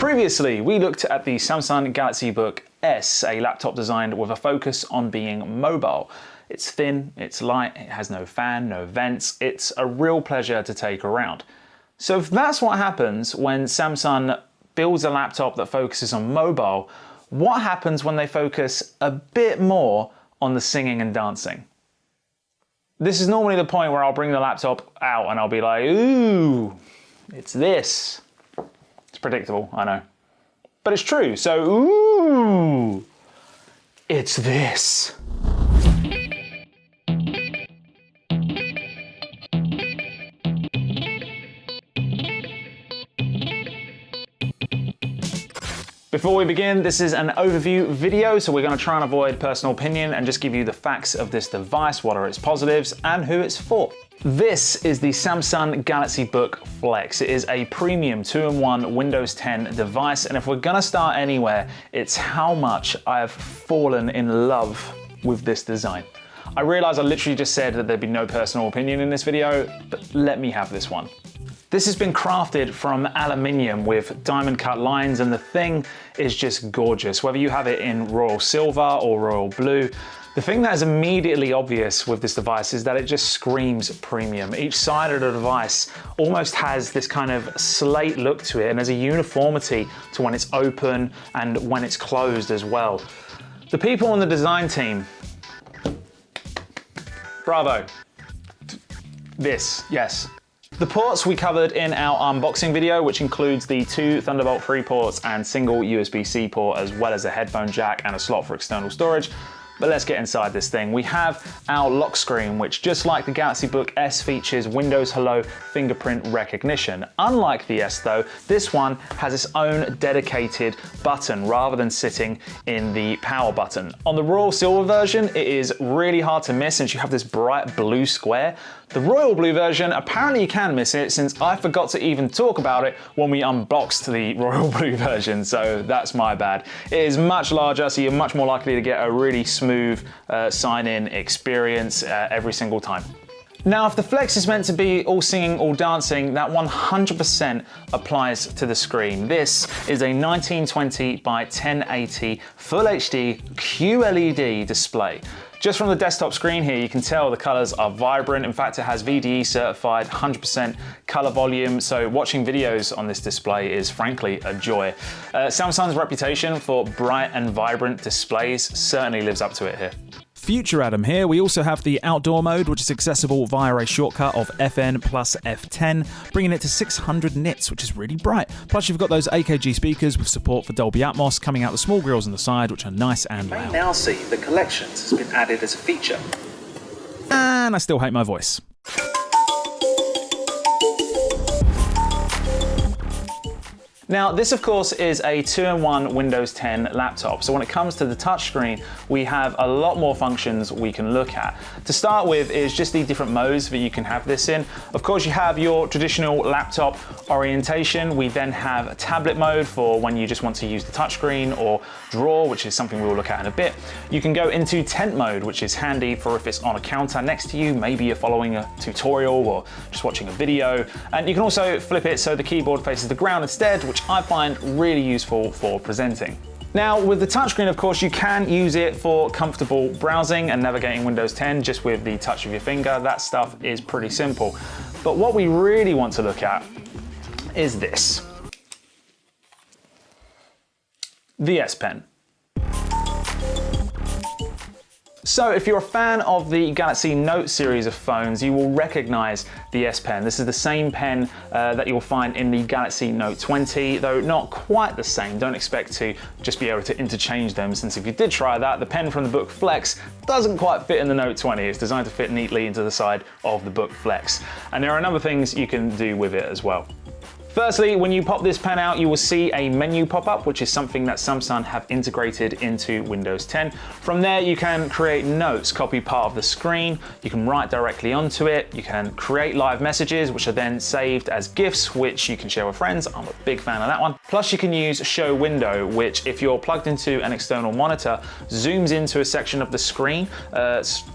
Previously, we looked at the Samsung Galaxy Book S, a laptop designed with a focus on being mobile. It's thin, it's light, it has no fan, no vents. It's a real pleasure to take around. So if that's what happens when Samsung builds a laptop that focuses on mobile, what happens when they focus a bit more on the singing and dancing? This is normally the point where I'll bring the laptop out and I'll be like, ooh, it's this. It's predictable, I know. But it's true, so ooh, it's this. Before we begin, this is an overview video, so we're going to try and avoid personal opinion and just give you the facts of this device, what are its positives, and who it's for. This is the Samsung Galaxy Book Flex. It is a premium 2-in-1 Windows 10 device, and if we're going to start anywhere, it's how much I have fallen in love with this design. I realize I literally just said that there'd be no personal opinion in this video, but let me have this one. This has been crafted from aluminium with diamond cut lines, and the thing is just gorgeous. Whether you have it in royal silver or royal blue, the thing that is immediately obvious with this device is that it just screams premium. Each side of the device almost has this kind of slate look to it, and there's a uniformity to when it's open and when it's closed as well. The people on the design team, bravo. This, yes. The ports we covered in our unboxing video, which includes the 2 Thunderbolt 3 ports and single USB-C port, as well as a headphone jack and a slot for external storage. But let's get inside this thing. We have our lock screen, which just like the Galaxy Book S features Windows Hello fingerprint recognition. Unlike the S though, this one has its own dedicated button rather than sitting in the power button. On the Royal Silver version, it is really hard to miss since you have this bright blue square. The Royal Blue version, apparently you can miss it since I forgot to even talk about it when we unboxed the Royal Blue version, so that's my bad. It is much larger, so you're much more likely to get a really smooth sign-in experience every single time. Now, if the Flex is meant to be all singing, all dancing, that 100% applies to the screen. This is a 1920 by 1080 Full HD QLED display. Just from the desktop screen here, you can tell the colors are vibrant. In fact, it has VDE certified 100% color volume, so watching videos on this display is frankly a joy. Samsung's reputation for bright and vibrant displays certainly lives up to it here. Future Adam here. We also have the outdoor mode, which is accessible via a shortcut of FN plus F10, bringing it to 600 nits, which is really bright. Plus, you've got those AKG speakers with support for Dolby Atmos coming out the small grills on the side, which are nice and loud. You may now see the Collections has been added as a feature. And I still hate my voice. Now, this of course is a 2-in-1 Windows 10 laptop. So when it comes to the touchscreen, we have a lot more functions we can look at. To start with is just the different modes that you can have this in. Of course, you have your traditional laptop orientation. We then have tablet mode for when you just want to use the touchscreen, or drawer, which is something we'll look at in a bit. You can go into tent mode, which is handy for if it's on a counter next to you, maybe you're following a tutorial or just watching a video. And you can also flip it so the keyboard faces the ground instead, which I find really useful for presenting. Now, with the touchscreen, of course, you can use it for comfortable browsing and navigating Windows 10 just with the touch of your finger. That stuff is pretty simple. But what we really want to look at is this. The S Pen. So if you're a fan of the Galaxy Note series of phones, you will recognize the S Pen. This is the same pen that you'll find in the Galaxy Note 20, though not quite the same. Don't expect to just be able to interchange them, since if you did try that, the pen from the Book Flex doesn't quite fit in the Note 20. It's designed to fit neatly into the side of the Book Flex. And there are a number of things you can do with it as well. Firstly, when you pop this pen out, you will see a menu pop up, which is something that Samsung have integrated into Windows 10. From there, you can create notes, copy part of the screen, you can write directly onto it, you can create live messages, which are then saved as GIFs, which you can share with friends. I'm a big fan of that one. Plus, you can use Show Window, which if you're plugged into an external monitor, zooms into a section of the screen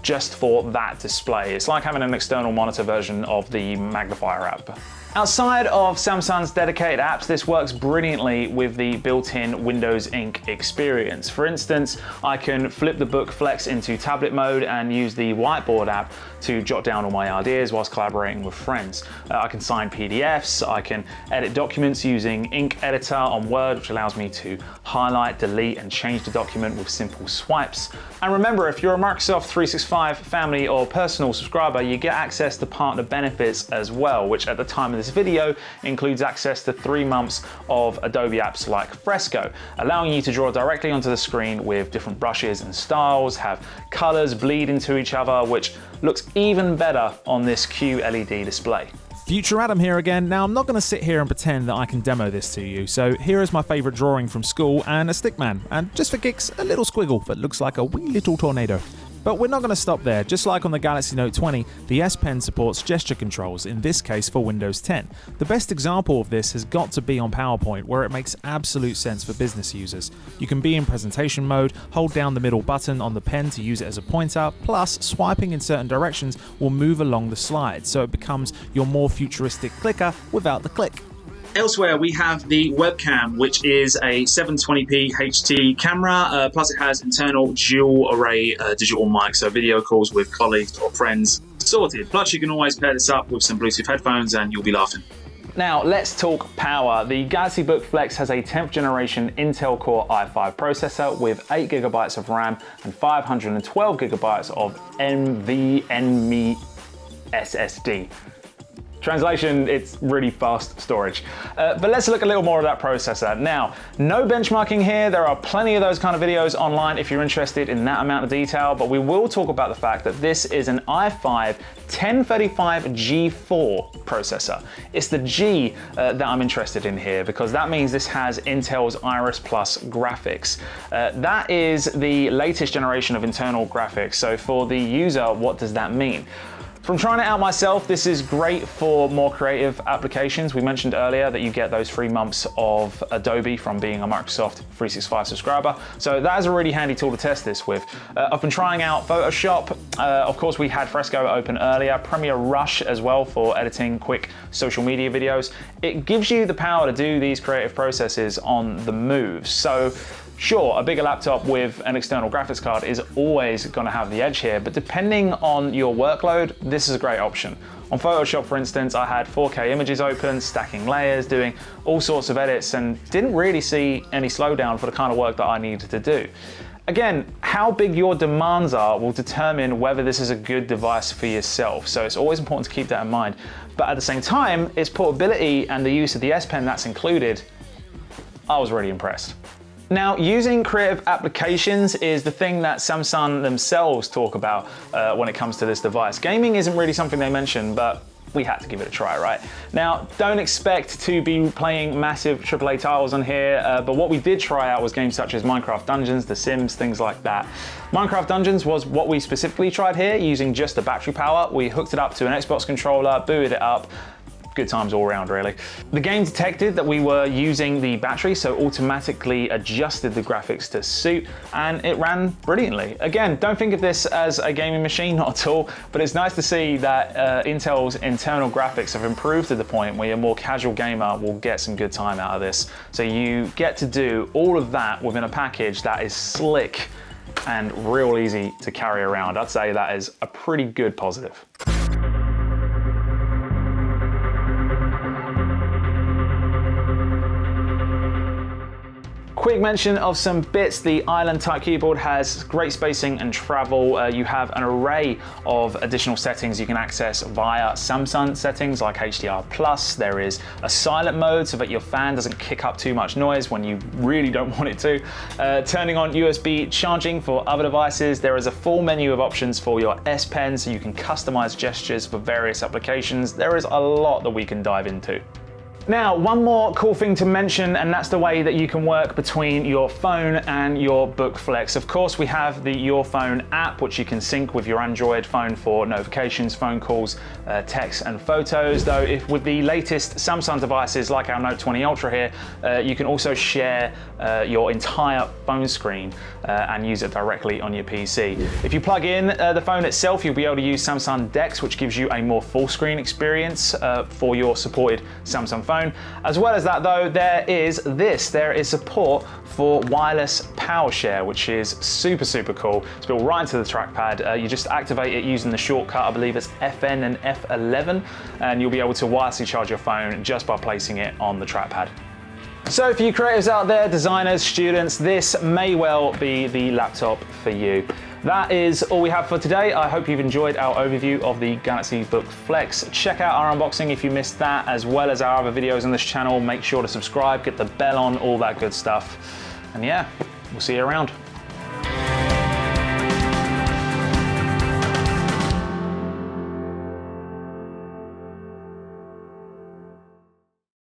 just for that display. It's like having an external monitor version of the magnifier app. Outside of Samsung's dedicated apps, this works brilliantly with the built-in Windows Ink experience. For instance, I can flip the Book Flex into tablet mode and use the Whiteboard app to jot down all my ideas whilst collaborating with friends. I can sign PDFs, I can edit documents using Ink Editor on Word, which allows me to highlight, delete, and change the document with simple swipes. And remember, if you're a Microsoft 365 family or personal subscriber, you get access to partner benefits as well, which at the time of this video includes access to 3 months of Adobe apps like Fresco, allowing you to draw directly onto the screen with different brushes and styles, have colors bleed into each other, which looks even better on this QLED display. Future Adam here again. Now, I'm not going to sit here and pretend that I can demo this to you, so here is my favourite drawing from school and a stickman, and just for kicks, a little squiggle that looks like a wee little tornado. But we're not going to stop there. Just like on the Galaxy Note 20, the S Pen supports gesture controls, in this case for Windows 10. The best example of this has got to be on PowerPoint, where it makes absolute sense for business users. You can be in presentation mode, hold down the middle button on the pen to use it as a pointer, plus swiping in certain directions will move along the slide, so it becomes your more futuristic clicker without the click. Elsewhere, we have the webcam, which is a 720p HT camera, plus it has internal dual array digital mic, so video calls with colleagues or friends sorted. Plus, you can always pair this up with some Bluetooth headphones and you'll be laughing. Now let's talk power. The Galaxy Book Flex has a 10th generation Intel Core i5 processor with 8GB of RAM and 512GB of NVMe SSD. Translation, it's really fast storage. But let's look a little more at that processor. Now, no benchmarking here. There are plenty of those kind of videos online if you're interested in that amount of detail, but we will talk about the fact that this is an i5 1035G4 processor. It's the G that I'm interested in here because that means this has Intel's Iris Plus graphics. That is the latest generation of internal graphics. So for the user, what does that mean? From trying it out myself, this is great for more creative applications. We mentioned earlier that you get those 3 months of Adobe from being a Microsoft 365 subscriber. So that is a really handy tool to test this with. I've been trying out Photoshop. Of course, we had Fresco open earlier, Premiere Rush as well for editing quick social media videos. It gives you the power to do these creative processes on the move. So sure, a bigger laptop with an external graphics card is always going to have the edge here, but depending on your workload, this is a great option. On Photoshop, for instance, I had 4K images open, stacking layers, doing all sorts of edits, and didn't really see any slowdown for the kind of work that I needed to do. Again, how big your demands are will determine whether this is a good device for yourself, so it's always important to keep that in mind. But at the same time, its portability and the use of the S Pen that's included, I was really impressed. Now, using creative applications is the thing that Samsung themselves talk about when it comes to this device. Gaming isn't really something they mention, but we had to give it a try, right? Now, don't expect to be playing massive AAA titles on here, but what we did try out was games such as Minecraft Dungeons, The Sims, things like that. Minecraft Dungeons was what we specifically tried here, using just the battery power. We hooked it up to an Xbox controller, booted it up. Good times all around, really. The game detected that we were using the battery, so automatically adjusted the graphics to suit, and it ran brilliantly. Again, don't think of this as a gaming machine, not at all, but it's nice to see that Intel's internal graphics have improved to the point where your more casual gamer will get some good time out of this. So you get to do all of that within a package that is slick and real easy to carry around. I'd say that is a pretty good positive. Quick mention of some bits. The Island type keyboard has great spacing and travel. You have an array of additional settings you can access via Samsung settings like HDR+. There is a silent mode so that your fan doesn't kick up too much noise when you really don't want it to. Turning on USB charging for other devices. There is a full menu of options for your S Pen so you can customize gestures for various applications. There is a lot that we can dive into. Now, one more cool thing to mention, and that's the way that you can work between your phone and your BookFlex. Of course, we have the Your Phone app, which you can sync with your Android phone for notifications, phone calls, text, and photos. Though, if with the latest Samsung devices, like our Note 20 Ultra here, you can also share your entire phone screen and use it directly on your PC. If you plug in the phone itself, you'll be able to use Samsung DeX, which gives you a more full screen experience for your supported Samsung phone. As well as that though, there is support for wireless power share, which is super cool. It's built right into the trackpad. You just activate it using the shortcut, I believe it's FN and F11, and you'll be able to wirelessly charge your phone just by placing it on the trackpad. So for you creatives out there, designers, students, this may well be the laptop for you. That is all we have for today. I hope you've enjoyed our overview of the Galaxy Book Flex. Check out our unboxing if you missed that, as well as our other videos on this channel. Make sure to subscribe, get the bell on, all that good stuff. And yeah, we'll see you around.